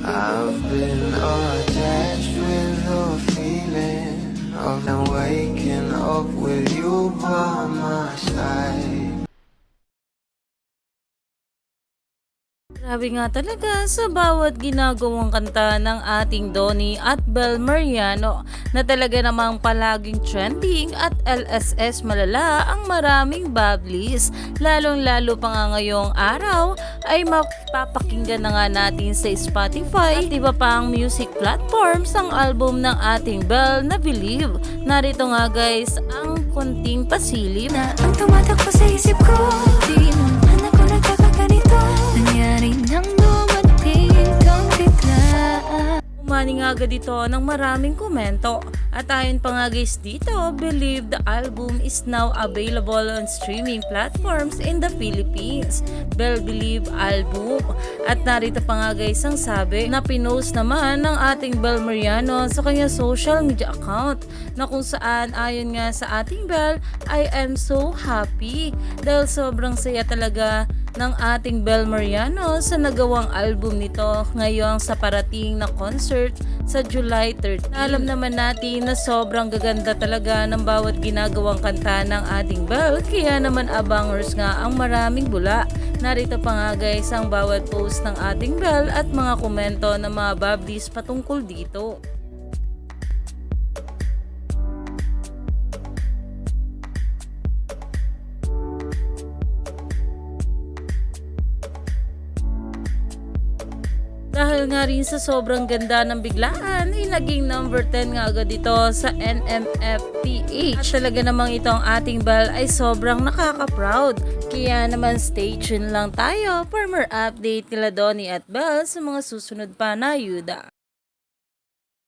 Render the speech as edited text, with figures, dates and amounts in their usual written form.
I've been attached with the feeling of now waking up with you by my side. Grabe nga talaga sa bawat ginagawang kanta ng ating Donnie at Bel Mariano na talaga namang palaging trending at LSS malala ang maraming bablis. Lalong lalo pa nga ngayong araw ay mapapakinggan na nga natin sa Spotify at iba pang music platforms ang album ng ating Bel na Believe. Narito nga guys ang konting pasilip. Na ang tumatakbo sa isip ko, di naman ako nagkakaganito. Nangyari nang dumating kang biglaan. Umani nga agad ito ng maraming komento. At ayon pa nga guys dito, Believe the album is now available on streaming platforms in the Philippines. Bel Believe album. At narito pa nga guys ang sabi na pinost naman ng ating Bel Mariano sa kanyang social media account na kung saan ayon nga sa ating Bel, I am so happy dahil sobrang saya talaga ng ating Bel Mariano sa nagawang album nito ngayong sa parating na concert sa July 13. Alam naman natin na sobrang gaganda talaga ng bawat ginagawang kanta ng ating Bel, kaya naman abangers nga ang maraming bula. Narito pa nga guys ang bawat post ng ating Bel at mga komento ng mga bablis patungkol dito. Dahil nga rin sa sobrang ganda ng biglaan, ay naging number 10 nga agad ito sa NMFPH. At talaga namang itong ating Bel ay sobrang nakaka-proud. Kaya naman stay tuned lang tayo for more update nila Donnie at Bel sa mga susunod pa na ayuda.